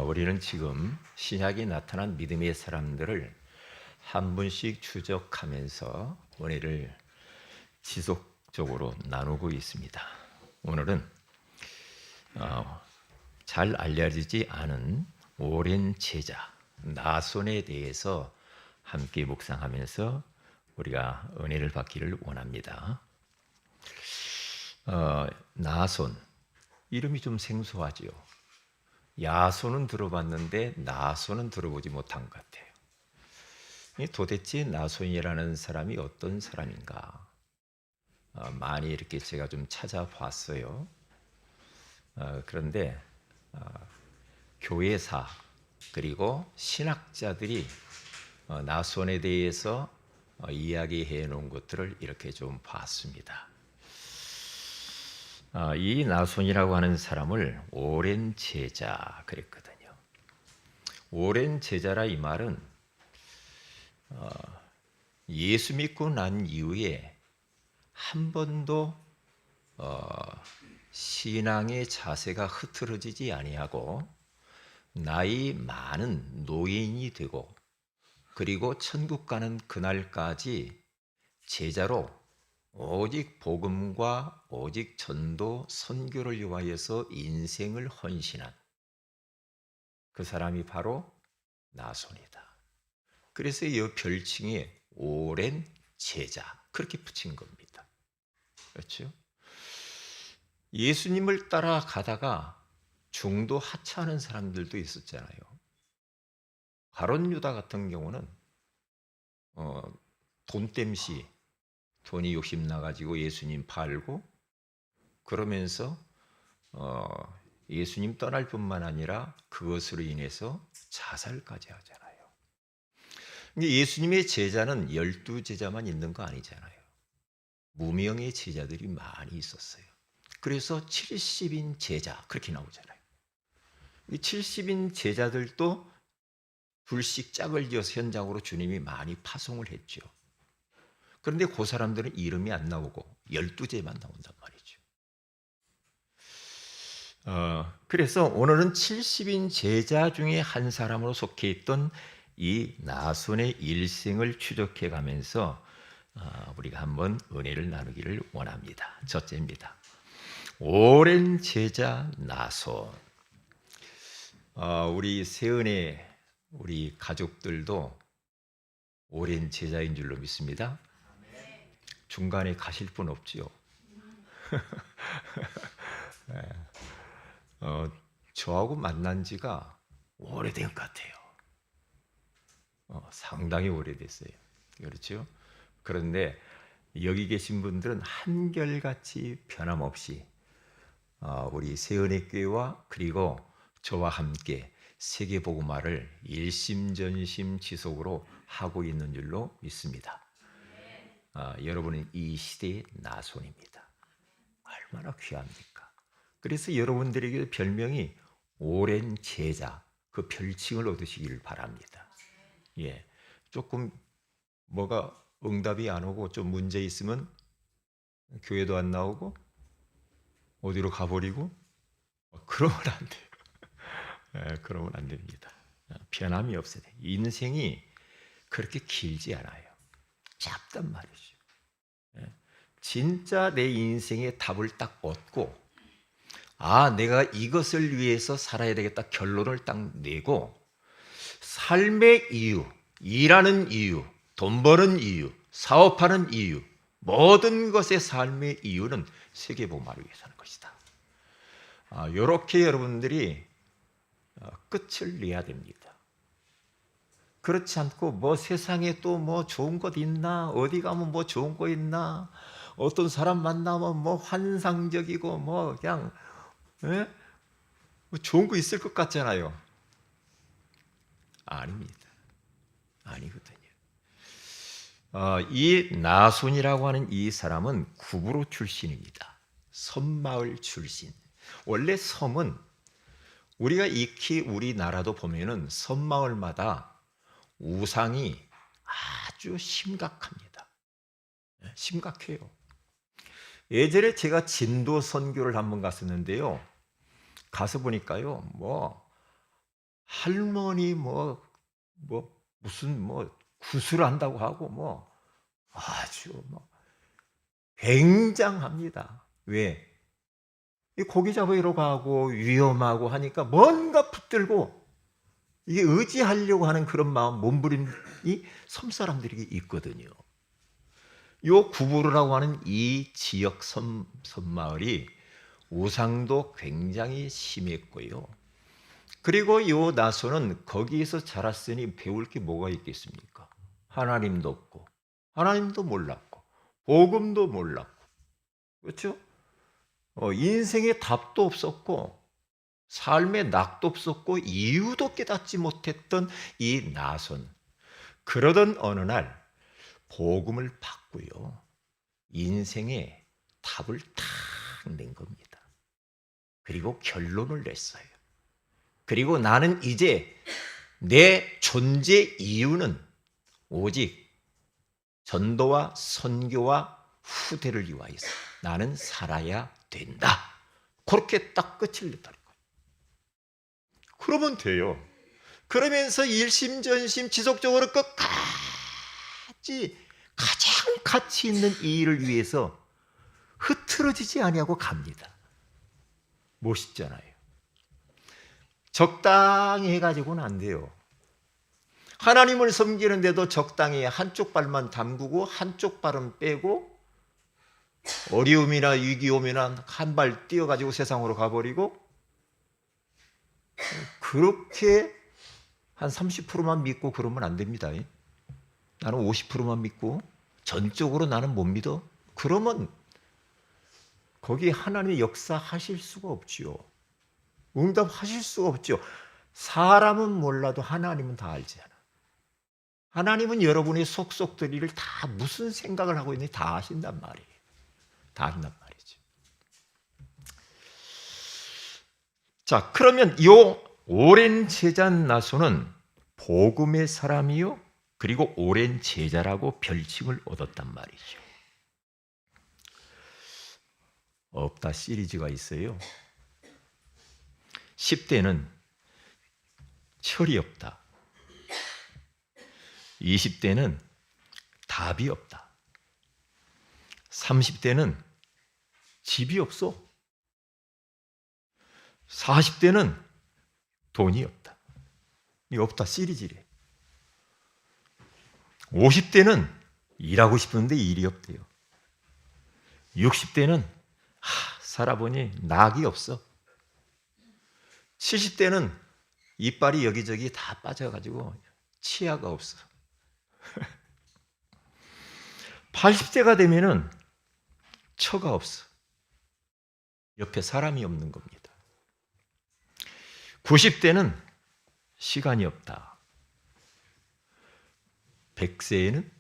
우리는 지금 신약에 나타난 믿음의 사람들을 한 분씩 추적하면서 은혜를 지속적으로 나누고 있습니다. 오늘은 잘 알려지지 않은 오랜 제자 나손에 대해서 함께 묵상하면서 우리가 은혜를 받기를 원합니다. 나손, 이름이 좀 생소하지요. 야손은 들어봤는데 나손은 들어보지 못한 것 같아요. 도대체 나손이라는 사람이 어떤 사람인가? 많이 이렇게 제가 좀 찾아봤어요. 그런데 교회사 그리고 신학자들이 나손에 대해서 이야기해 놓은 것들을 이렇게 좀 봤습니다. 이 나손이라고 하는 사람을 오랜 제자 그랬거든요. 오랜 제자라 이 말은 예수 믿고 난 이후에 한 번도 신앙의 자세가 흐트러지지 아니하고 나이 많은 노인이 되고 그리고 천국 가는 그날까지 제자로 오직 복음과 오직 전도, 선교를 위하여서 인생을 헌신한 그 사람이 바로 나손이다. 그래서 이 별칭이 오랜 제자 그렇게 붙인 겁니다. 그렇죠? 예수님을 따라가다가 중도 하차하는 사람들도 있었잖아요. 가룟 유다 같은 경우는 돈 땜시 돈이 욕심 나가지고 예수님 팔고 그러면서 예수님 떠날 뿐만 아니라 그것으로 인해서 자살까지 하잖아요. 근데 예수님의 제자는 12제자만 있는 거 아니잖아요. 무명의 제자들이 많이 있었어요. 그래서 70인 제자 그렇게 나오잖아요. 이 70인 제자들도 둘씩 짝을 지어서 현장으로 주님이 많이 파송을 했죠. 그런데 그 사람들은 이름이 안 나오고 12제만 나온단 말이죠. 그래서 오늘은 70인 제자 중에 한 사람으로 속해 있던 이 나손의 일생을 추적해 가면서 우리가 한번 은혜를 나누기를 원합니다. 첫째입니다. 오랜 제자 나손. 우리 세은의 우리 가족들도 오랜 제자인 줄로 믿습니다. 중간에 가실 분 없지요? 네. 저하고 만난 지가 오래된 것 같아요. 상당히 오래됐어요. 그렇죠? 그런데 여기 계신 분들은 한결같이 변함없이 우리 세은의 교회와 그리고 저와 함께 세계복음화를 일심전심 지속으로 하고 있는 줄로 믿습니다. 여러분은 이 시대의 나손입니다. 얼마나 귀합니까? 그래서 여러분들에게 별명이 오랜 제자, 그 별칭을 얻으시기를 바랍니다. 예, 조금 뭐가 응답이 안 오고 좀 문제 있으면 교회도 안 나오고 어디로 가버리고 그러면 안 돼요. 예, 그러면 안 됩니다. 변함이 없어요. 인생이 그렇게 길지 않아요. 짧단 말이죠. 예, 진짜 내 인생의 답을 딱 얻고 내가 이것을 위해서 살아야 되겠다 결론을 딱 내고 삶의 이유, 일하는 이유, 돈 버는 이유, 사업하는 이유, 모든 것의 삶의 이유는 세계복음화를 위해서 하는 것이다. 이렇게 여러분들이 끝을 내야 됩니다. 그렇지 않고 뭐 세상에 또 뭐 좋은 것 있나, 어디 가면 뭐 좋은 거 있나, 어떤 사람 만나면 뭐 환상적이고 뭐 그냥 뭐 좋은 거 있을 것 같잖아요. 아닙니다. 아니거든요. 이 나손이라고 하는 이 사람은 구부로 출신입니다. 섬마을 출신. 원래 섬은 우리가 익히 우리나라도 보면은 섬마을마다 우상이 아주 심각합니다. 심각해요. 예전에 제가 진도 선교를 한번 갔었는데요. 가서 보니까요, 뭐 할머니 무슨 구슬을 한다고 하고 아주 굉장합니다. 왜? 이 고기 잡으러 가고 위험하고 하니까 뭔가 붙들고 이게 의지하려고 하는 그런 마음, 몸부림이 섬 사람들에게 있거든요. 요 구부르라고 하는 이 지역 섬마을이 우상도 굉장히 심했고요. 그리고 요 나소는 거기에서 자랐으니 배울 게 뭐가 있겠습니까? 하나님도 없고, 하나님도 몰랐고, 복음도 몰랐고, 그렇죠? 인생의 답도 없었고, 삶의 낙도 없었고, 이유도 깨닫지 못했던 이 나손. 그러던 어느 날 복음을 받고요, 인생의 답을 탁 낸 겁니다. 그리고 결론을 냈어요. 그리고 나는 이제 내 존재 이유는 오직 전도와 선교와 후대를 위하여서 나는 살아야 된다. 그렇게 딱 끝을 냈다는 거예요. 그러면 돼요. 그러면서 일심전심 지속적으로 끝까지 가장 가치 있는 이 일을 위해서 흐트러지지 아니하고 갑니다. 멋있잖아요. 적당히 해가지고는 안 돼요. 하나님을 섬기는데도 적당히 한쪽 발만 담그고 한쪽 발은 빼고, 어려움이나 위기 오면 한 발 뛰어가지고 세상으로 가버리고, 그렇게 한 30%만 믿고 그러면 안 됩니다. 나는 50%만 믿고 전적으로 나는 못 믿어. 그러면 거기 하나님의 역사하실 수가 없지요. 응답하실 수가 없죠. 사람은 몰라도 하나님은 다 알잖아. 하나님은 여러분의 속속들이를 다 무슨 생각을 하고 있는지 다 아신단 말이에요. 다 안단 말이죠. 자, 그러면 이 오랜 제자 나소는 복음의 사람이요, 그리고 오랜 제자라고 별칭을 얻었단 말이죠. 없다 시리즈가 있어요. 10대는 철이 없다. 20대는 답이 없다. 30대는 집이 없어. 40대는 돈이 없다. 이 없다 시리즈래. 50대는 일하고 싶은데 일이 없대요. 60대는 살아보니 낙이 없어. 70대는 이빨이 여기저기 다 빠져가지고 치아가 없어. 80대가 되면은 처가 없어. 옆에 사람이 없는 겁니다. 90대는 시간이 없다. 100세에는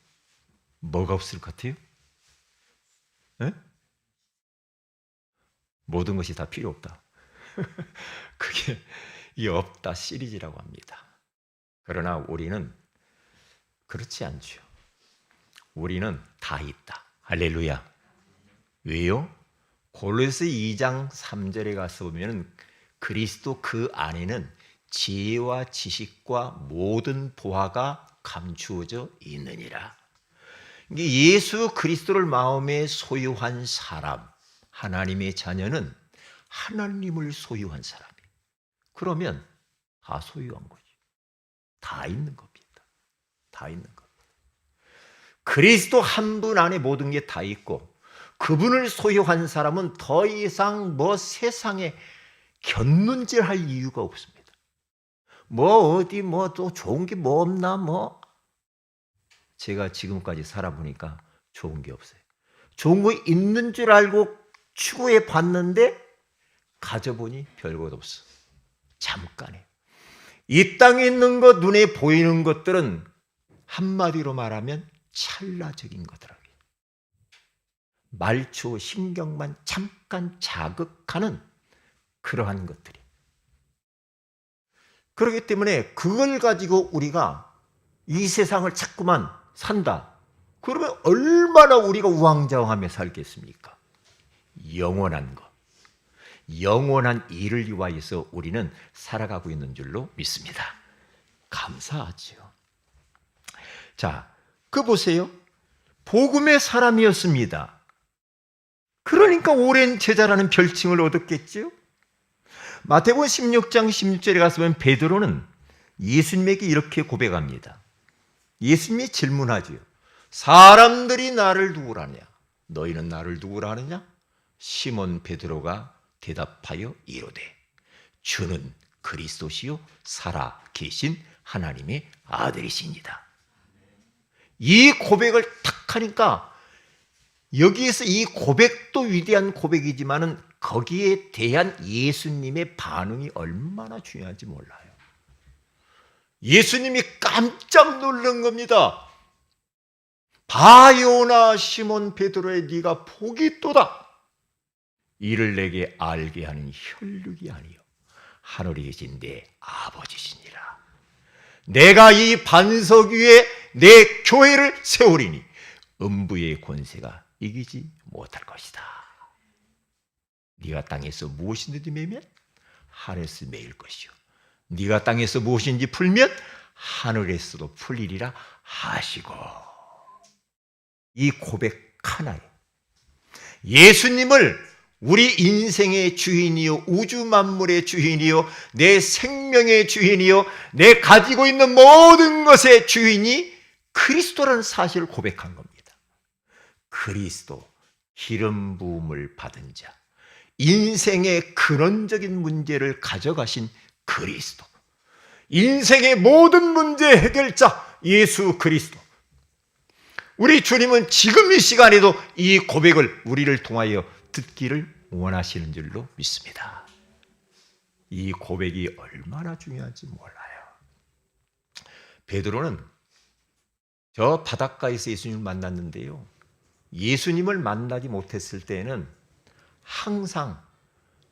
뭐가 없을 것 같아요? 에? 모든 것이 다 필요 없다. 그게 이 없다 시리즈라고 합니다. 그러나 우리는 그렇지 않죠. 우리는 다 있다. 할렐루야. 왜요? 골로새 2장 3절에 가서 보면 그리스도 그 안에는 지혜와 지식과 모든 보화가 감추어져 있느니라. 예수 그리스도를 마음에 소유한 사람, 하나님의 자녀는 하나님을 소유한 사람이에요. 그러면 다 소유한 거죠. 다 있는 겁니다. 다 있는 겁니다. 그리스도 한 분 안에 모든 게 다 있고, 그분을 소유한 사람은 더 이상 세상에 곁눈질할 이유가 없습니다. 어디 또 좋은 게 없나 제가 지금까지 살아보니까 좋은 게 없어요. 좋은 거 있는 줄 알고 추구해 봤는데 가져보니 별것 없어. 잠깐에. 이 땅에 있는 것, 눈에 보이는 것들은 한마디로 말하면 찰나적인 거더라고요. 말초 신경만 잠깐 자극하는 그러한 것들이. 그렇기 때문에 그걸 가지고 우리가 이 세상을 자꾸만 산다. 그러면 얼마나 우리가 우왕좌왕하며 살겠습니까? 영원한 것. 영원한 일을 위하여서 우리는 살아가고 있는 줄로 믿습니다. 감사하지요. 자, 그 보세요. 복음의 사람이었습니다. 그러니까 오랜 제자라는 별칭을 얻었겠지요. 마태복음 16장 16절에 가서 보면 베드로는 예수님에게 이렇게 고백합니다. 예수님이 질문하지요. 사람들이 나를 누구라 하냐? 너희는 나를 누구라 하느냐? 시몬 베드로가 대답하여 이르되 주는 그리스도시요 살아 계신 하나님의 아들이십니다. 이 고백을 탁 하니까 여기에서 이 고백도 위대한 고백이지만은 거기에 대한 예수님의 반응이 얼마나 중요한지 몰라요. 예수님이 깜짝 놀란 겁니다. 바요나 시몬 베드로의 네가 복이 있도다. 이를 내게 알게 하는 혈육이 아니요 하늘에 계신 내 아버지시니라. 내가 이 반석 위에 내 교회를 세우리니 음부의 권세가 이기지 못할 것이다. 네가 땅에서 무엇이든지 매면 하늘에서 매일 것이요 네가 땅에서 무엇인지 풀면 하늘에서도 풀리리라 하시고. 이 고백 하나에 예수님을 우리 인생의 주인이요 우주 만물의 주인이요 내 생명의 주인이요 내 가지고 있는 모든 것의 주인이 그리스도라는 사실을 고백한 겁니다. 그리스도, 기름 부음을 받은 자, 인생의 근원적인 문제를 가져가신 그리스도, 인생의 모든 문제 해결자 예수 그리스도. 우리 주님은 지금 이 시간에도 이 고백을 우리를 통하여 듣기를 원하시는 줄로 믿습니다. 이 고백이 얼마나 중요한지 몰라요. 베드로는 저 바닷가에서 예수님을 만났는데요. 예수님을 만나지 못했을 때는 항상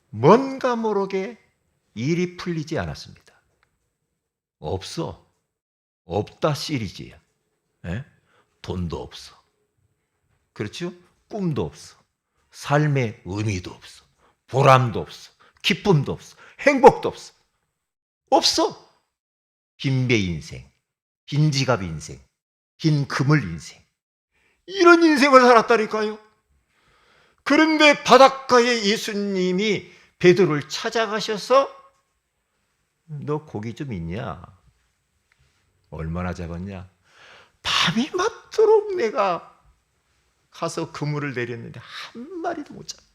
뭔가 모르게 일이 풀리지 않았습니다. 없다 시리즈야. 돈도 없어. 그렇죠? 꿈도 없어. 삶의 의미도 없어. 보람도 없어. 기쁨도 없어. 행복도 없어. 없어. 빈배 인생, 빈 지갑 인생, 빈 그물 인생. 이런 인생을 살았다니까요. 그런데 바닷가에 예수님이 베드로를 찾아가셔서 너 고기 좀 있냐? 얼마나 잡았냐? 밤이 맞도록 내가 가서 그물을 내렸는데 한 마리도 못 잡았다.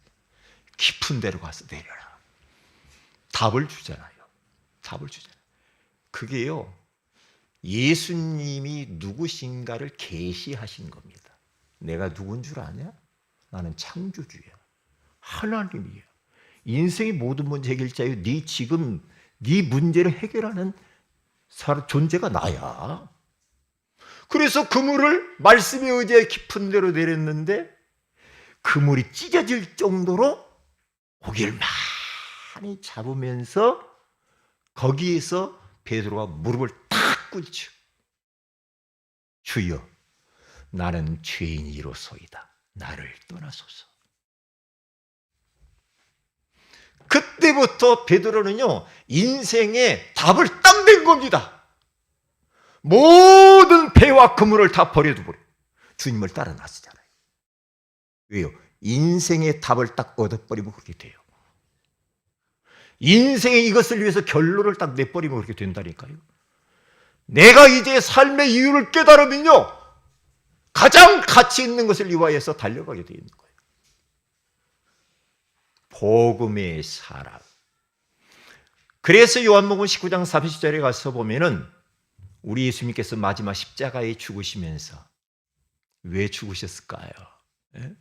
깊은 데로 가서 내려라. 답을 주잖아요. 답을 주잖아요. 그게요, 예수님이 누구신가를 계시하신 겁니다. 내가 누군 줄 아냐? 나는 창조주야. 하나님이야. 인생의 모든 문제 해결자요. 네 지금 네 문제를 해결하는 존재가 나야. 그래서 그물을 말씀에 의지해 깊은 데로 내렸는데 그물이 찢어질 정도로 고기를 많이 잡으면서 거기에서 베드로가 무릎을 탁 꿇죠. 주여, 나는 죄인이로소이다. 나를 떠나소서. 그때부터 베드로는요, 인생의 답을 딱 낸 겁니다. 모든 배와 그물을 다 버려두고 주님을 따라 나서잖아요. 왜요? 인생의 답을 딱 얻어버리면 그렇게 돼요. 인생의 이것을 위해서 결론을 딱 내버리면 그렇게 된다니까요. 내가 이제 삶의 이유를 깨달으면요, 가장 가치 있는 것을 위하여서 달려가게 되어 있는 거예요. 복음의 사랑. 그래서 요한복음 19장 40절에 가서 보면은 우리 예수님께서 마지막 십자가에 죽으시면서 왜 죽으셨을까요? 예?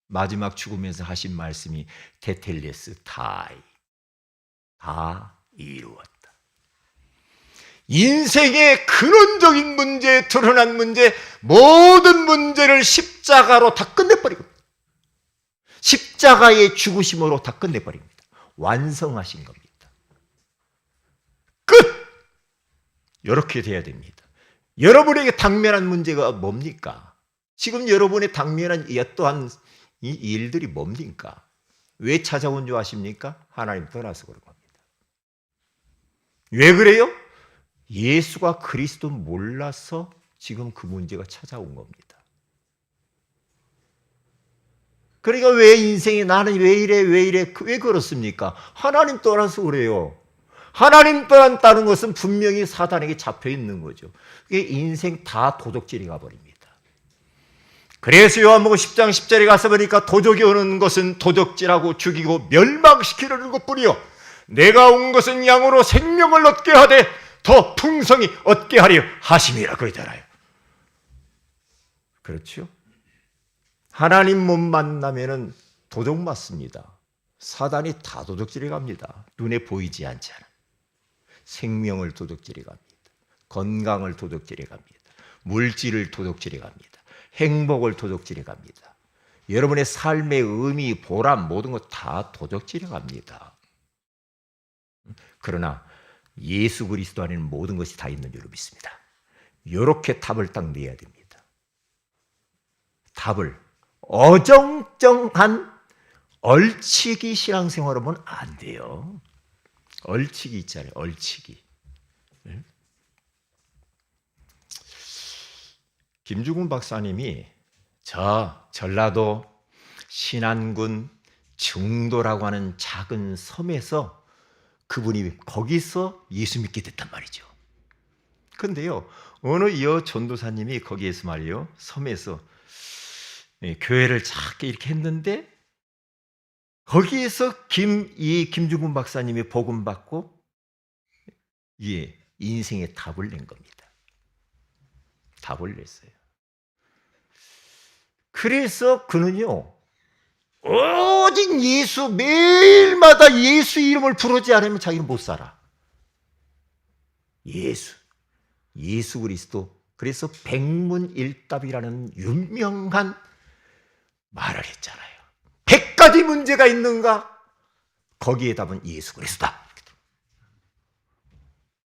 마지막 죽으면서 하신 말씀이 테텔레스 타이, 다 이루었다. 인생의 근원적인 문제, 드러난 문제, 모든 문제를 십자가로 다 끝내버리고 십자가의 죽으심으로 다 끝내버립니다. 완성하신 겁니다. 끝! 이렇게 돼야 됩니다. 여러분에게 당면한 문제가 뭡니까? 지금 여러분의 당면한 어떠한 이 일들이 뭡니까? 왜 찾아온 줄 아십니까? 하나님 떠나서 그런 겁니다. 왜 그래요? 예수가 그리스도 몰라서 지금 그 문제가 찾아온 겁니다. 그러니까 왜 인생이 나는 왜 이래 왜 그렇습니까? 하나님 떠나서 그래요. 하나님 떠났다는 것은 분명히 사단에게 잡혀 있는 거죠. 그게 인생 다 도적질이 가버립니다. 그래서 요한복음 10장 10절에 가서 보니까 도적이 오는 것은 도적질하고 죽이고 멸망시키려는 것뿐이요 내가 온 것은 양으로 생명을 얻게 하되 더 풍성히 얻게 하려 하심이라 그러잖아요. 그렇죠? 하나님 못 만나면은 도적 맞습니다. 사단이 다 도적질해 갑니다. 눈에 보이지 않잖아. 생명을 도적질해 갑니다. 건강을 도적질해 갑니다. 물질을 도적질해 갑니다. 행복을 도적질해 갑니다. 여러분의 삶의 의미, 보람 모든 것 다 도적질해 갑니다. 그러나 예수 그리스도 안에는 모든 것이 다 있는 줄로 믿습니다. 이렇게 답을 딱 내야 됩니다. 답을 어정쩡한 얼치기 신앙생활을 하면 안 돼요. 얼치기 있잖아요. 얼치기. 김주근 박사님이 저 전라도 신안군 증도라고 하는 작은 섬에서 그분이 거기서 예수 믿게 됐단 말이죠. 그런데요, 어느 여 전도사님이 거기에서 말이요, 섬에서 교회를 작게 이렇게 했는데 거기에서 김주근 박사님이 복음 받고 인생의 답을 낸 겁니다. 답을 냈어요. 그래서 그는요, 오직 예수, 매일마다 예수 이름을 부르지 않으면 자기는 못 살아. 예수 그리스도. 그래서 백문일답이라는 유명한 말을 했잖아요. 100가지 문제가 있는가? 거기에 답은 예수 그리스도다.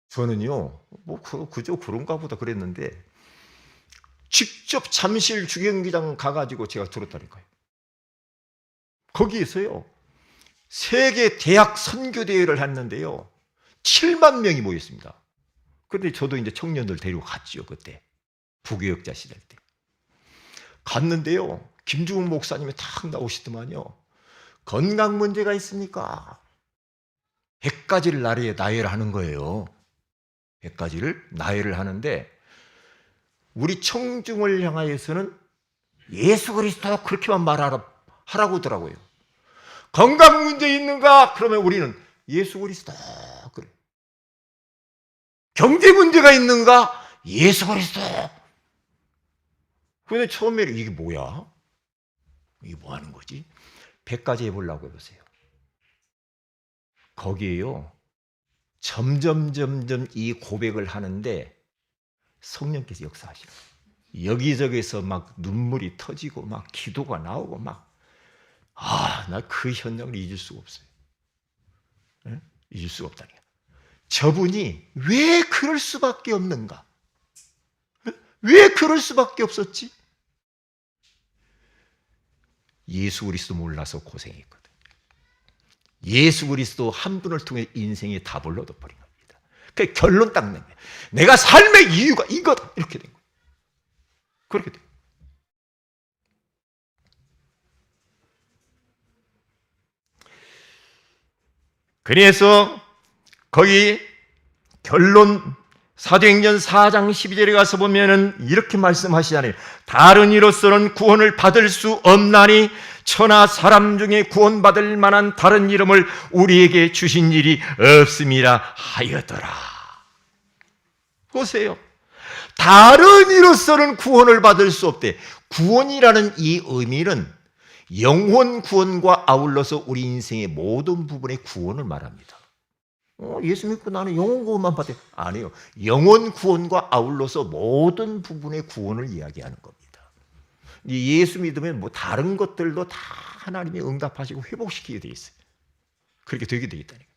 저는요, 그저 그런가 보다 그랬는데, 직접 잠실 주경기장 가가지고 제가 들었다니까요. 거기에서요, 세계 대학 선교대회를 했는데요, 7만 명이 모였습니다. 그런데 저도 이제 청년들 데리고 갔죠, 그때. 부교역자 시절 때. 갔는데요, 김주훈 목사님이 탁 나오시더만요. 건강 문제가 있습니까? 100가지를 나열을 하는 거예요. 100가지를 나열을 하는데, 우리 청중을 향하여서는 예수 그리스도 그렇게만 하라고 하더라고요. 건강 문제 있는가? 그러면 우리는 예수 그리스도 그래. 경제 문제가 있는가? 예수 그리스도. 근데 처음에 이게 뭐야? 이게 뭐 하는 거지? 100가지 해보려고 해보세요. 거기에요, 점점 이 고백을 하는데 성령께서 역사하시는 거예요. 여기저기서 막 눈물이 터지고 막 기도가 나오고 막, 나 그 현장을 잊을 수가 없어요. 네? 잊을 수가 없다니까. 저분이 왜 그럴 수밖에 없는가? 왜 그럴 수밖에 없었지? 예수 그리스도 몰라서 고생했거든. 예수 그리스도 한 분을 통해 인생의 답을 얻어버린 겁니다. 그 결론 딱 낸 거예요. 내가 삶의 이유가 이거다. 이렇게 된 거예요. 그렇게 돼요. 그래서 거기 결론 사도행전 4장 12절에 가서 보면은 이렇게 말씀하시잖아요. 다른 이로서는 구원을 받을 수 없나니 천하 사람 중에 구원받을 만한 다른 이름을 우리에게 주신 일이 없음이라 하였더라. 보세요. 다른 이로서는 구원을 받을 수 없대. 구원이라는 이 의미는 영혼 구원과 아울러서 우리 인생의 모든 부분의 구원을 말합니다. 예수 믿고 나는 영혼 구원만 받대. 아니에요. 영혼 구원과 아울러서 모든 부분의 구원을 이야기하는 겁니다. 예수 믿으면 뭐 다른 것들도 다 하나님이 응답하시고 회복시키게 돼 있어요. 그렇게 되게 돼 있다니까.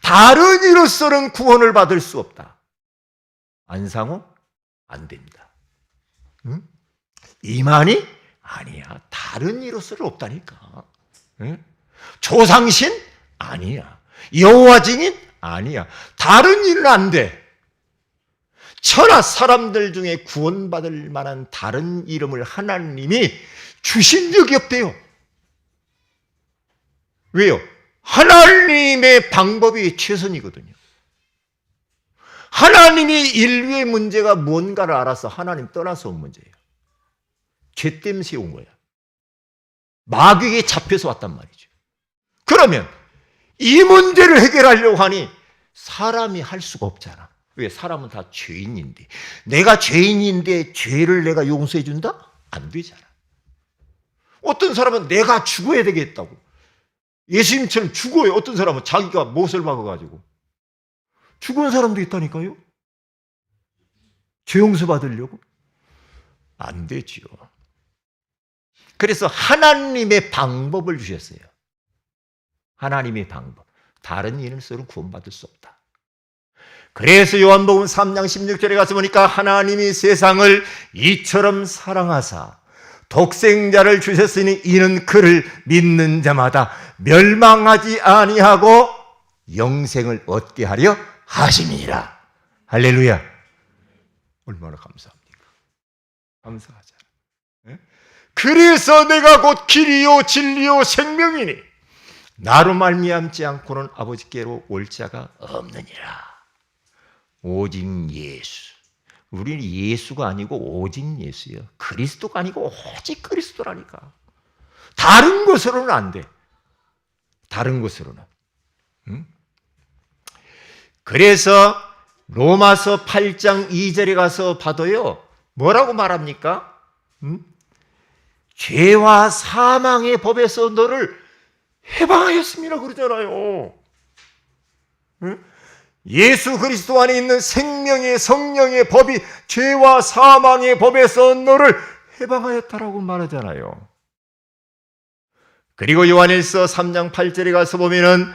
다른 이로서는 구원을 받을 수 없다. 안상호? 안 됩니다. 응? 이만희? 아니야. 다른 이로서는 없다니까. 응? 조상신? 아니야. 여호와 증인? 아니야. 다른 일은 안 돼. 천하 사람들 중에 구원받을 만한 다른 이름을 하나님이 주신 적이 없대요. 왜요? 하나님의 방법이 최선이거든요. 하나님이 인류의 문제가 뭔가를 알아서 하나님 떠나서 온 문제예요. 죄 때문에 온 거야. 마귀에게 잡혀서 왔단 말이죠. 그러면 이 문제를 해결하려고 하니 사람이 할 수가 없잖아. 왜? 사람은 다 죄인인데. 내가 죄인인데 죄를 내가 용서해 준다? 안 되잖아. 어떤 사람은 내가 죽어야 되겠다고. 예수님처럼 죽어요. 어떤 사람은 자기가 못을 박아가지고. 죽은 사람도 있다니까요. 죄 용서 받으려고? 안 되지요. 그래서 하나님의 방법을 주셨어요. 하나님의 방법. 다른 인을서는 구원받을 수 없다. 그래서 요한복음 3장 16절에 가서 보니까 하나님이 세상을 이처럼 사랑하사 독생자를 주셨으니 이는 그를 믿는 자마다 멸망하지 아니하고 영생을 얻게 하려 하심이니라. 할렐루야. 얼마나 감사합니까? 감사하잖아. 그래서 내가 곧 길이요 진리요 생명이니 나로 말미암지 않고는 아버지께로 올 자가 없느니라. 오직 예수. 우리는 예수가 아니고 오직 예수예요. 그리스도가 아니고 오직 그리스도라니까. 다른 것으로는 안 돼. 다른 것으로는. 그래서 로마서 8장 2절에 가서 봐도요. 뭐라고 말합니까? 죄와 사망의 법에서 너를 해방하였습니다 그러잖아요. 예수 그리스도 안에 있는 생명의 성령의 법이 죄와 사망의 법에서 너를 해방하였다라고 말하잖아요. 그리고 요한일서 3장 8절에 가서 보면은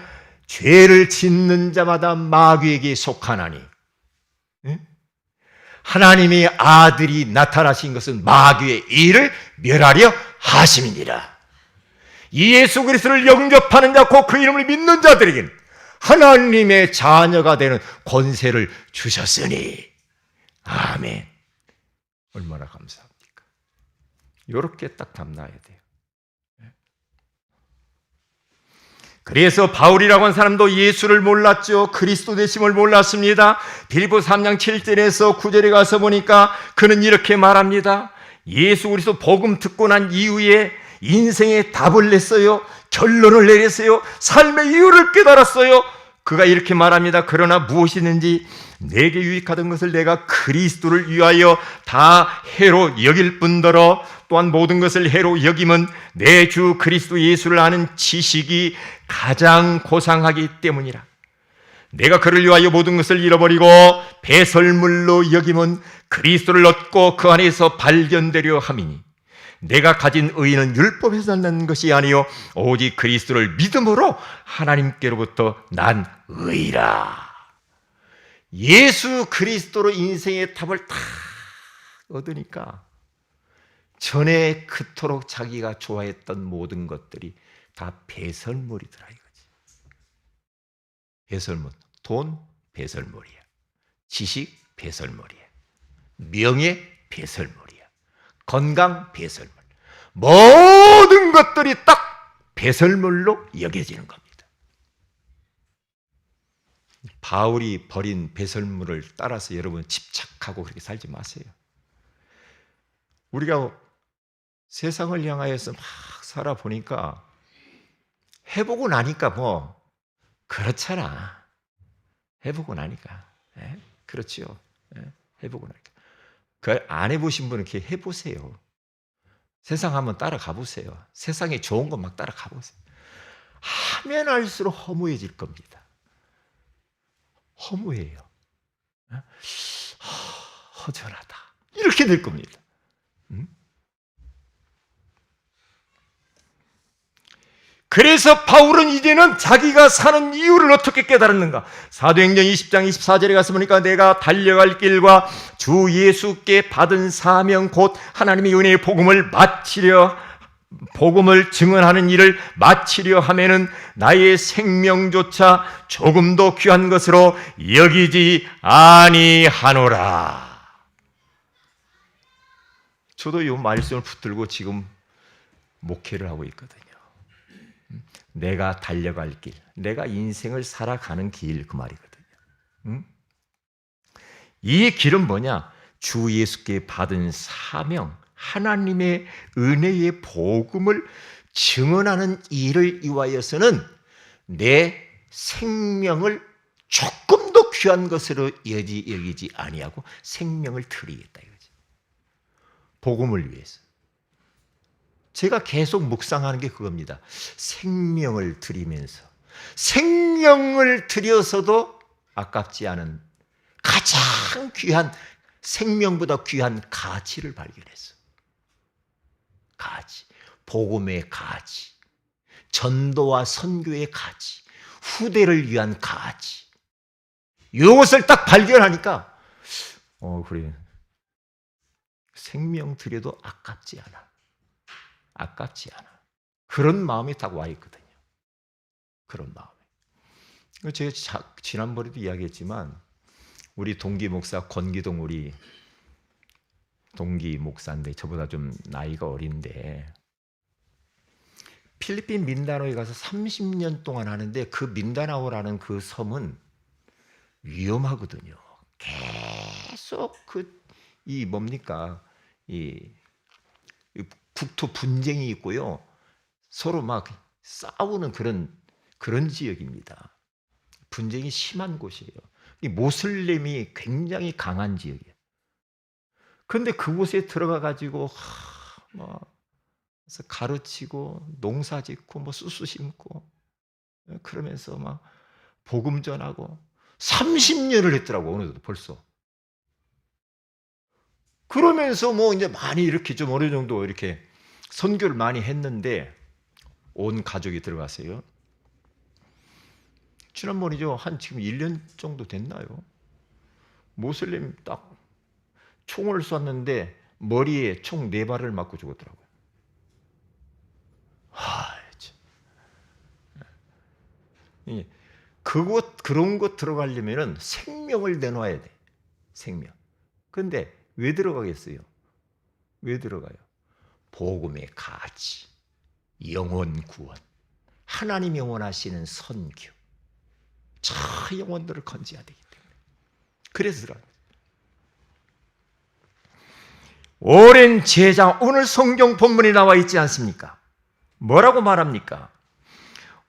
죄를 짓는 자마다 마귀에게 속하나니 하나님의 아들이 나타나신 것은 마귀의 일을 멸하려 하심이니라. 예수 그리스도를 영접하는 자 곧 그 이름을 믿는 자들에게는 하나님의 자녀가 되는 권세를 주셨으니. 아멘. 얼마나 감사합니까? 이렇게 딱 담나야 돼요. 그래서 바울이라고 하는 사람도 예수를 몰랐죠. 그리스도 되심을 몰랐습니다. 빌립보 3장 7절에서 9절에 가서 보니까 그는 이렇게 말합니다. 예수 그리스도 복음 듣고 난 이후에 인생의 답을 냈어요. 결론을 내렸어요. 삶의 이유를 깨달았어요. 그가 이렇게 말합니다. 그러나 무엇이든지 내게 유익하던 것을 내가 그리스도를 위하여 다 해로 여길 뿐더러 또한 모든 것을 해로 여김은 내 주 그리스도 예수를 아는 지식이 가장 고상하기 때문이라. 내가 그를 위하여 모든 것을 잃어버리고 배설물로 여김은 그리스도를 얻고 그 안에서 발견되려 함이니 내가 가진 의는 율법에서 난 것이 아니요 오직 그리스도를 믿음으로 하나님께로부터 난 의라. 예수 그리스도로 인생의 답을 다 얻으니까 전에 그토록 자기가 좋아했던 모든 것들이 다 배설물이더라 이거지. 배설물. 돈 배설물이야. 지식 배설물이야. 명예 배설물이야. 건강 배설물. 모든 것들이 딱 배설물로 여겨지는 겁니다. 바울이 버린 배설물을 따라서 여러분 집착하고 그렇게 살지 마세요. 우리가 세상을 향하여서 막 살아보니까 해보고 나니까 뭐 그렇잖아. 해보고 나니까. 그렇죠. 해보고 나니까. 그 안 해보신 분은 이렇게 해보세요. 세상 한번 따라가 보세요. 세상에 좋은 것 막 따라가 보세요. 하면 할수록 허무해질 겁니다. 허무해요. 허전하다. 이렇게 될 겁니다. 그래서 바울은 이제는 자기가 사는 이유를 어떻게 깨달았는가? 사도행전 20장 24절에 가서 보니까 내가 달려갈 길과 주 예수께 받은 사명 곧 하나님의 은혜의 복음을 복음을 증언하는 일을 마치려 하면은 나의 생명조차 조금도 귀한 것으로 여기지 아니하노라. 저도 이 말씀을 붙들고 지금 목회를 하고 있거든요. 내가 달려갈 길, 내가 인생을 살아가는 길, 그 말이거든요. 이 길은 뭐냐? 주 예수께 받은 사명, 하나님의 은혜의 복음을 증언하는 일을 위하여서는 내 생명을 조금도 귀한 것으로 여기지 아니하고 생명을 드리겠다 이거지. 복음을 위해서. 제가 계속 묵상하는 게 그겁니다. 생명을 드리면서 생명을 드려서도 아깝지 않은 가장 귀한, 생명보다 귀한 가치를 발견했어. 가치, 복음의 가치, 전도와 선교의 가치, 후대를 위한 가치. 이것을 딱 발견하니까 그래, 생명 드려도 아깝지 않아. 아깝지 않아. 그런 마음이 딱 와 있거든요. 그런 마음이. 제가 지난번에도 이야기했지만 우리 동기 목사 권기동, 우리 동기 목사인데 저보다 좀 나이가 어린데 필리핀 민다나오에 가서 30년 동안 하는데 그 민다나오라는 그 섬은 위험하거든요. 계속 이 국토 분쟁이 있고요. 서로 막 싸우는 그런 지역입니다. 분쟁이 심한 곳이에요. 이 모슬림이 굉장히 강한 지역이에요. 그런데 그곳에 들어가 가지고 그래서 가르치고 농사 짓고 쑤쑤 심고 그러면서 막 복음 전하고 30년을 했더라고. 어느덧 벌써. 그러면서 이제 많이 이렇게 좀 어느 정도 이렇게 선교를 많이 했는데 온 가족이 들어갔어요. 지난번이죠. 한 지금 1년 정도 됐나요? 모슬림 딱 총을 쐈는데 머리에 총 4발을 맞고 죽었더라고요. 그런 곳 들어가려면 생명을 내놔야 돼. 생명. 그런데 왜 들어가겠어요? 왜 들어가요? 복음의 가치, 영혼 구원, 하나님이 원하시는 선교, 저 영혼들을 건져야 되기 때문에. 그래서 들어갑니다. 오랜 제자, 오늘 성경 본문에 나와 있지 않습니까? 뭐라고 말합니까?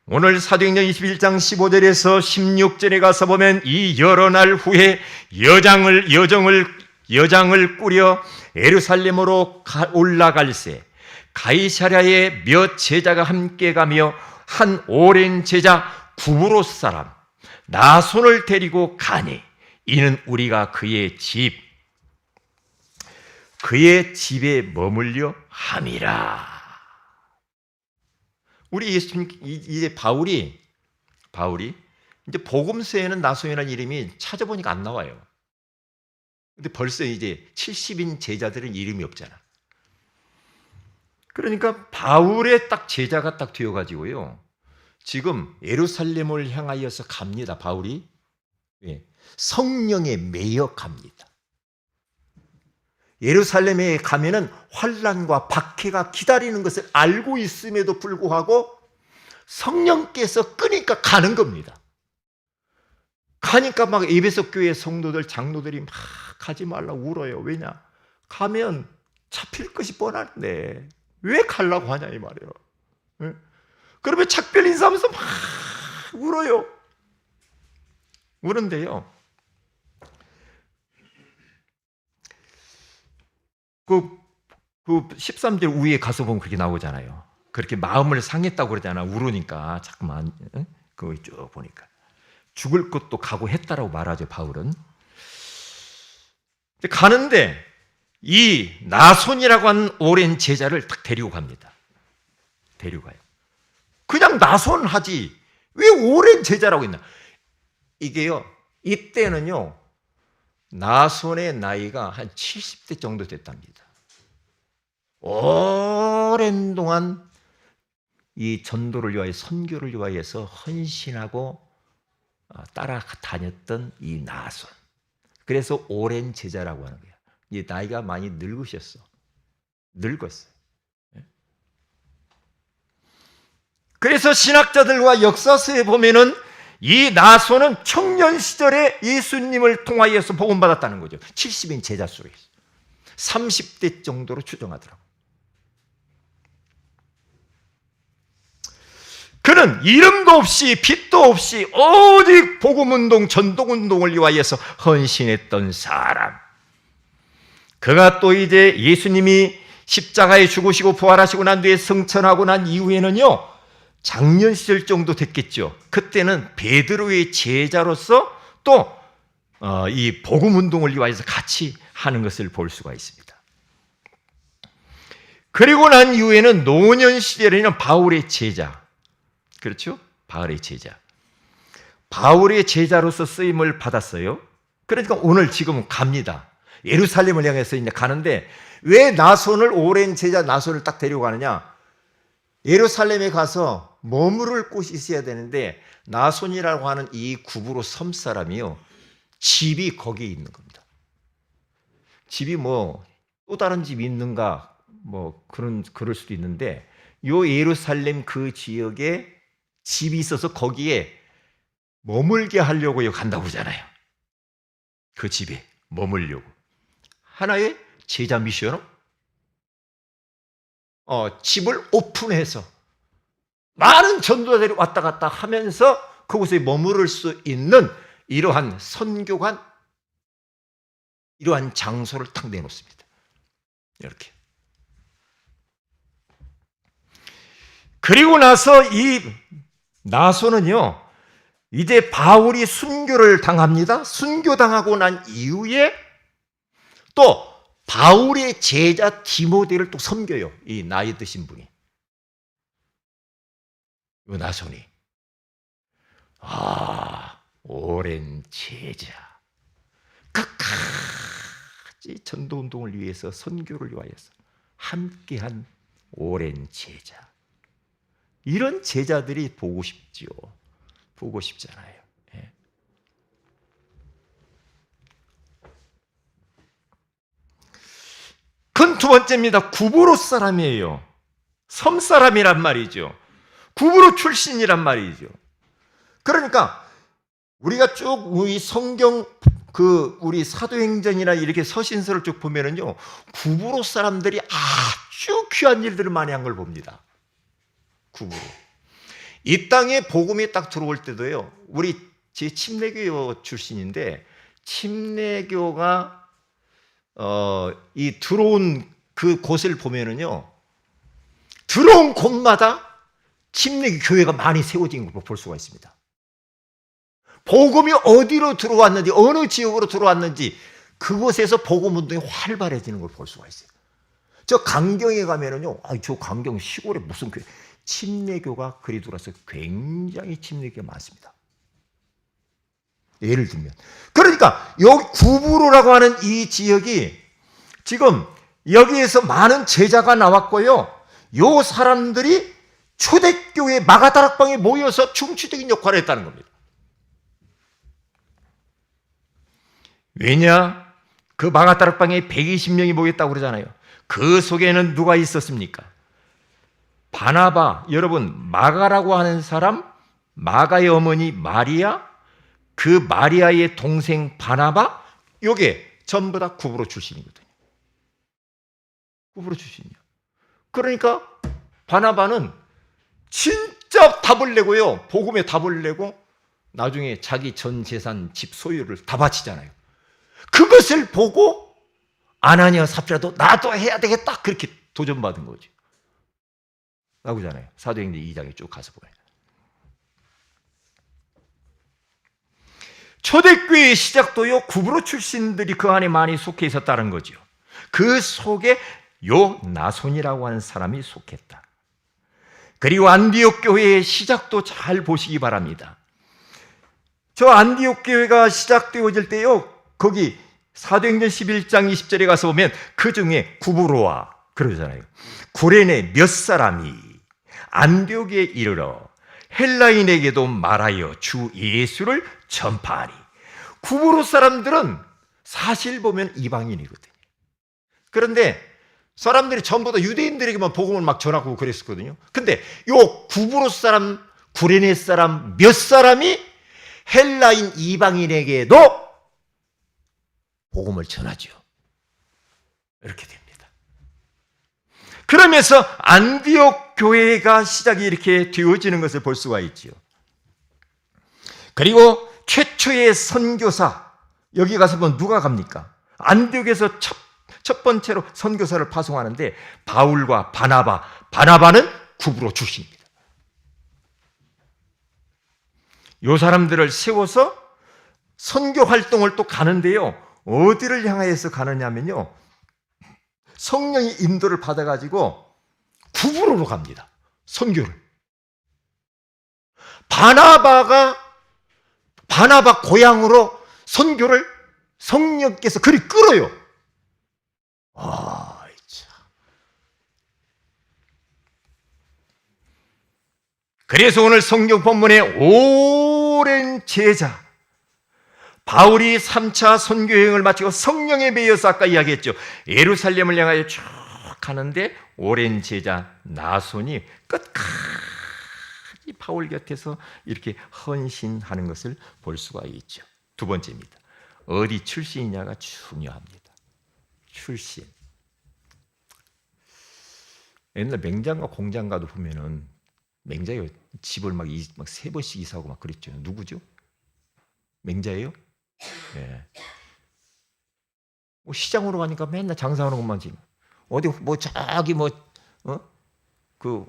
오늘 사도행전 21장 15절에서 16절에 가서 보면 이 여러 날 후에 여장을 꾸려 예루살렘으로 올라갈새 가이사랴에 몇 제자가 함께 가며 한 오랜 제자 구브로스 사람 나손을 데리고 가니 이는 우리가 그의 집에 머물려 함이라. 우리 예수님, 이제 바울이 이제 복음서에는 나손이라는 이름이 찾아보니까 안 나와요. 근데 벌써 이제 70인 제자들은 이름이 없잖아. 그러니까 바울의 딱 제자가 딱 되어가지고요. 지금 예루살렘을 향하여서 갑니다. 바울이 성령에 매여 갑니다. 예루살렘에 가면은 환난과 박해가 기다리는 것을 알고 있음에도 불구하고 성령께서 끄니까 가는 겁니다. 가니까 막 에베소 교회 성도들, 장로들이 막 가지 말라고 울어요. 왜냐? 가면 잡힐 것이 뻔한데 왜 가려고 하냐 이 말이에요. 그러면 작별 인사하면서 막 울어요. 우는데요. 그 13절 위에 가서 보면 그렇게 나오잖아요. 그렇게 마음을 상했다고 그러잖아. 울으니까 자꾸만 그거 쭉 보니까 죽을 것도 각오했다라고 말하죠. 바울은. 가는데 이 나손이라고 하는 오랜 제자를 딱 데리고 갑니다. 데리고 가요. 그냥 나손하지 왜 오랜 제자라고 했나? 이게요. 이때는요. 나손의 나이가 한 70대 정도 됐답니다. 오랜 동안 이 전도를 위하여 선교를 위하여서 헌신하고 따라다녔던 이 나손. 그래서 오랜 제자라고 하는 거야. 이 나이가 많이 늙으셨어. 늙었어요. 그래서 신학자들과 역사서에 보면은 이 나손은 청년 시절에 예수님을 통하여서 복음받았다는 거죠. 70인 제자 속에서 30대 정도로 추정하더라고요. 그는 이름도 없이 빛도 없이 오직 복음운동, 전도운동을 위하여서 헌신했던 사람. 그가 또 이제 예수님이 십자가에 죽으시고 부활하시고 난 뒤에 승천하고 난 이후에는요, 작년 시절 정도 됐겠죠. 그때는 베드로의 제자로서 또 이 복음운동을 위하여서 같이 하는 것을 볼 수가 있습니다. 그리고 난 이후에는 노년 시절에는 바울의 제자, 그렇죠? 바울의 제자. 바울의 제자로서 쓰임을 받았어요. 그러니까 오늘 지금 갑니다. 예루살렘을 향해서 이제 가는데 왜 나손을, 오랜 제자 나손을 딱 데리고 가느냐? 예루살렘에 가서 머무를 곳이 있어야 되는데 나손이라고 하는 이 구브로 섬 사람이요, 집이 거기에 있는 겁니다. 집이 뭐 또 다른 집이 있는가 뭐 그럴 수도 있는데 요 예루살렘 그 지역에 집이 있어서 거기에 머물게 하려고 간다고 그러잖아요. 그 집에 머물려고. 하나의 제자 미션으로 집을 오픈해서 많은 전도자들이 왔다 갔다 하면서 그곳에 머무를 수 있는 이러한 선교관, 이러한 장소를 탁 내놓습니다. 이렇게. 그리고 나서 이 나손은요, 이제 바울이 순교를 당합니다. 순교당하고 난 이후에 또 바울의 제자 디모데를 또 섬겨요. 이 나이 드신 분이. 이 나손이. 오랜 제자. 끝까지 전도운동을 위해서, 선교를 위하여서 함께한 오랜 제자. 이런 제자들이 보고 싶지요. 보고 싶잖아요. 예. 큰 두 번째입니다. 구브로 사람이에요. 섬 사람이란 말이죠. 구브로 출신이란 말이죠. 그러니까 우리가 쭉 우리 성경 우리 사도행전이나 이렇게 서신서를 쭉 보면은요, 구브로 사람들이 아주 귀한 일들을 많이 한 걸 봅니다. 구브로. 이 땅에 복음이 딱 들어올 때도요, 우리 제 침례교 출신인데, 침례교가 이 들어온 그 곳을 보면은요, 들어온 곳마다 침례교 교회가 많이 세워진 걸 볼 수가 있습니다. 복음이 어디로 들어왔는지, 어느 지역으로 들어왔는지 그곳에서 복음 운동이 활발해지는 걸 볼 수가 있어요. 저 강경에 가면은요, 저 강경 시골에 무슨 교회, 침례교가 그리 들어와서 굉장히 침례교가 많습니다. 예를 들면, 그러니까 여기 구브로라고 하는 이 지역이 지금 여기에서 많은 제자가 나왔고요, 요 사람들이 초대교회 마가다락방에 모여서 중추적인 역할을 했다는 겁니다. 왜냐? 그 마가다락방에 120명이 모였다고 그러잖아요. 그 속에는 누가 있었습니까? 바나바, 여러분, 마가라고 하는 사람, 마가의 어머니 마리아, 그 마리아의 동생 바나바, 요게 전부 다 구브로 출신이거든요. 구브로 출신이야. 그러니까 바나바는 진짜 답을 내고요, 복음에 답을 내고 나중에 자기 전 재산, 집 소유를 다 바치잖아요. 그것을 보고 아나니아 삽비라도 나도 해야 되겠다, 그렇게 도전받은 거죠. 나오잖아요. 사도행전 2장에 쭉 가서 보면. 초대교회의 시작도요, 구브로 출신들이 그 안에 많이 속해 있었다는 거죠. 그 속에 요 나손이라고 하는 사람이 속했다. 그리고 안디옥 교회의 시작도 잘 보시기 바랍니다. 저 안디옥 교회가 시작되어질 때요, 거기 사도행전 11장 20절에 가서 보면 그 중에 구브로와 그러잖아요. 구레네 몇 사람이 안디옥에 이르러 헬라인에게도 말하여 주 예수를 전파하니. 구브로 사람들은 사실 보면 이방인이거든요. 그런데 사람들이 전부 다 유대인들에게만 복음을 막 전하고 그랬었거든요. 근데 요 구브로 사람, 구레네 사람 몇 사람이 헬라인 이방인에게도 복음을 전하죠. 이렇게 됩니다. 그러면서 안디옥 교회가 시작이 이렇게 되어지는 것을 볼 수가 있죠. 그리고 최초의 선교사, 여기 가서 보면 누가 갑니까? 안디옥에서 첫 번째로 선교사를 파송하는데 바울과 바나바, 바나바는 구브로 출신입니다. 이 사람들을 세워서 선교 활동을 또 가는데요. 어디를 향해서 가느냐면요. 성령의 인도를 받아가지고 구브로로 갑니다. 선교를. 바나바 고향으로 선교를 성령께서 그리 끌어요. 참. 그래서 오늘 성경 본문에 오랜 제자, 바울이 3차 선교 여행을 마치고 성령에 매여서 아까 이야기했죠. 예루살렘을 향하여 쭉 가는데 오랜 제자 나손이 끝까지 바울 곁에서 이렇게 헌신하는 것을 볼 수가 있죠. 두 번째입니다. 어디 출신이냐가 중요합니다. 출신. 옛날 맹장가 공장가도 보면은 맹자예요. 집을 막 3번씩 이사하고 막 그랬죠. 누구죠? 맹자예요? 네. 뭐 시장으로 가니까 맨날 장사하는 것만 지금 어디 뭐 저기 그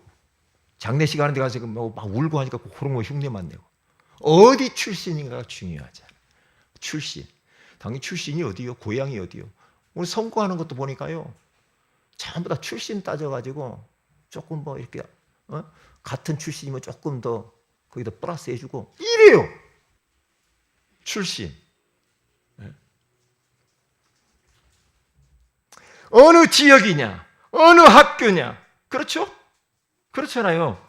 장례식 하는 데 가서 막 울고 하니까 그런 거 흉내만 내고. 어디 출신인가가 중요하잖아요. 출신. 당연히 출신이 어디요? 고향이 어디요? 오늘 선거하는 것도 보니까요. 전부 다 출신 따져가지고 조금 뭐 이렇게 같은 출신이면 조금 더 거기다 플러스 해주고 이래요. 출신. 어느 지역이냐, 어느 학교냐, 그렇죠? 그렇잖아요.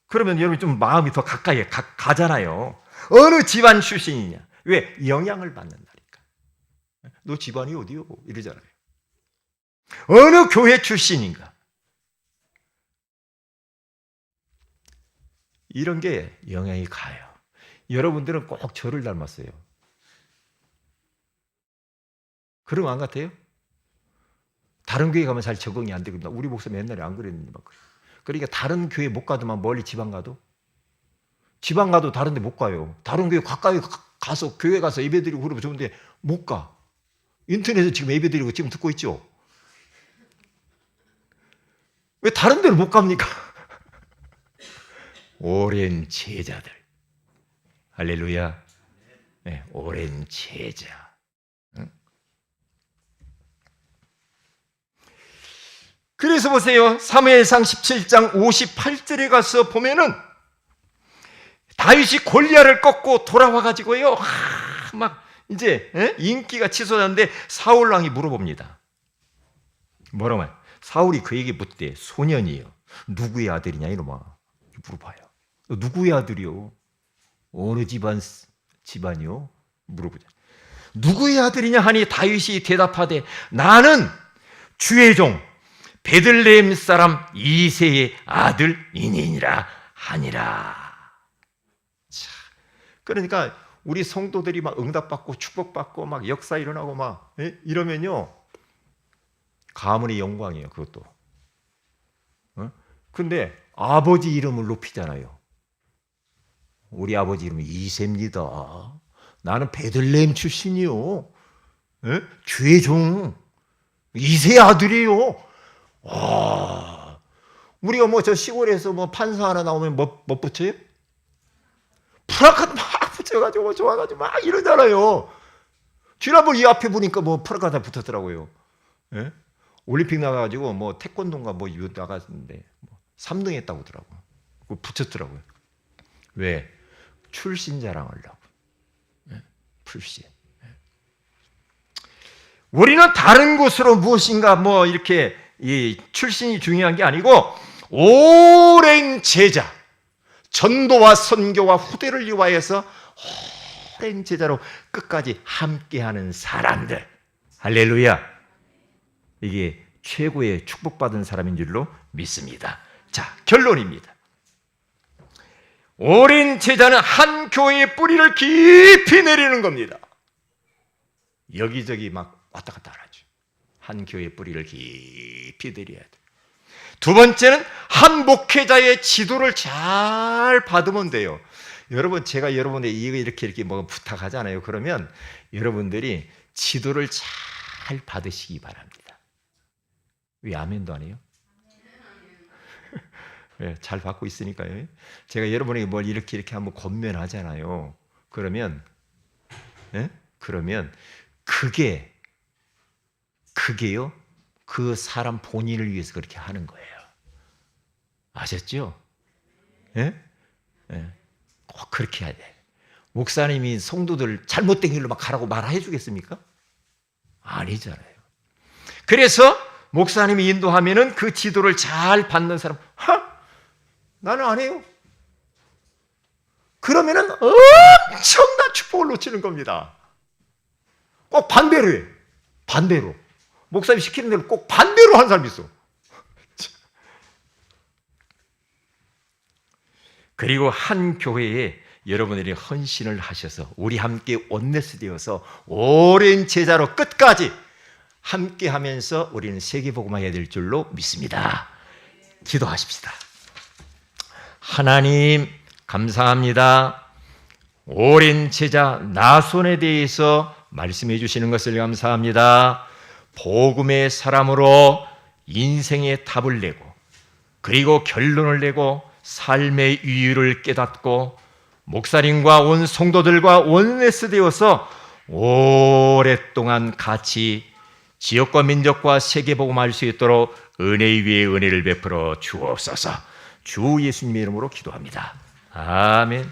그러면 여러분 좀 마음이 더 가까이 가잖아요. 어느 집안 출신이냐. 왜? 영향을 받는다니까. 너 집안이 어디요? 이러잖아요. 어느 교회 출신인가. 이런 게 영향이 가요. 여러분들은 꼭 저를 닮았어요. 그런 거 안 같아요? 다른 교회 가면 잘 적응이 안 되거든요. 우리 목사님 옛날에 안 그랬는데 막 그래요. 그러니까 다른 교회 못 가도만 멀리 지방 가도 다른 데 못 가요. 다른 교회 가까이 가서 교회 가서 예배드리고 그러면 좋은데 못 가. 인터넷에 지금 예배드리고 지금 듣고 있죠. 왜 다른 데를 못 갑니까? 오랜 제자들. 할렐루야. 네, 오랜 제자. 그래서 보세요. 사무엘상 17장 58절에 가서 보면은 다윗이 골리앗을 꺾고 돌아와 가지고요. 막 이제 인기가 치솟았는데 사울 왕이 물어봅니다. 뭐라고 말? 사울이 그에게 묻되 소년이요. 누구의 아들이냐 이놈아. 물어봐요. 누구의 아들이요? 어느 집안이요? 물어보자. 누구의 아들이냐 하니 다윗이 대답하되 나는 주의 종 베들레헴 사람 이새의 아들이니라 하니라. 자, 그러니까 우리 성도들이 막 응답받고 축복받고 막 역사 일어나고 막 이러면요 가문의 영광이에요. 그것도. 근데 아버지 이름을 높이잖아요. 우리 아버지 이름은 이새입니다. 나는 베들레헴 출신이요. 주의 종 이새의 아들이에요. 와, 우리가 뭐 저 시골에서 뭐 판사 하나 나오면 뭐 붙여요? 프라카드 막 붙여가지고 좋아가지고 막 이러잖아요. 지난번 이 앞에 보니까 뭐 프라카드 붙었더라고요. 예? 올림픽 나가가지고 뭐 태권도인가 뭐 나갔는데 뭐 3등 했다고 하더라고요. 그거 붙였더라고요. 왜? 출신 자랑하려고. 예? 출신. 예. 우리는 다른 곳으로 무엇인가 뭐 이렇게 이 출신이 중요한 게 아니고 오랜 제자, 전도와 선교와 후대를 위하여서 오랜 제자로 끝까지 함께하는 사람들. 할렐루야. 이게 최고의 축복받은 사람인 줄로 믿습니다. 자, 결론입니다. 오랜 제자는 한 교회의 뿌리를 깊이 내리는 겁니다. 여기저기 막 왔다 갔다 하죠. 한 교회의 뿌리를 깊이 내려야 돼. 두 번째는 한 목회자의 지도를 잘 받으면 돼요. 여러분, 제가 여러분에게 이렇게 뭐 부탁하잖아요. 그러면 여러분들이 지도를 잘 받으시기 바랍니다. 왜 아멘도 안 해요? 네, 잘 받고 있으니까요. 제가 여러분에게 뭘 이렇게 한번 권면하잖아요. 그러면, 네? 그러면 그게요, 그 사람 본인을 위해서 그렇게 하는 거예요. 아셨죠? 예? 예. 꼭 그렇게 해야 돼. 목사님이 성도들 잘못된 길로 막 가라고 말해 주겠습니까? 아니잖아요. 그래서 목사님이 인도하면은 그 지도를 잘 받는 사람, 나는 안 해요. 그러면은 엄청난 축복을 놓치는 겁니다. 꼭 반대로 해. 반대로. 목사님이 시키는 대로 꼭 반대로 하는 사람이 있어. 그리고 한 교회에 여러분들이 헌신을 하셔서 우리 함께 원네스 되어서 오랜 제자로 끝까지 함께 하면서 우리는 세계복음화해야 될 줄로 믿습니다. 기도하십시다. 하나님 감사합니다. 오랜 제자 나손에 대해서 말씀해 주시는 것을 감사합니다. 복음의 사람으로 인생의 답을 내고 그리고 결론을 내고 삶의 이유를 깨닫고 목사님과 온 성도들과 원네스 되어서 오랫동안 같이 지역과 민족과 세계복음할 수 있도록 은혜 위에 은혜를 베풀어 주옵소서. 주 예수님의 이름으로 기도합니다. 아멘.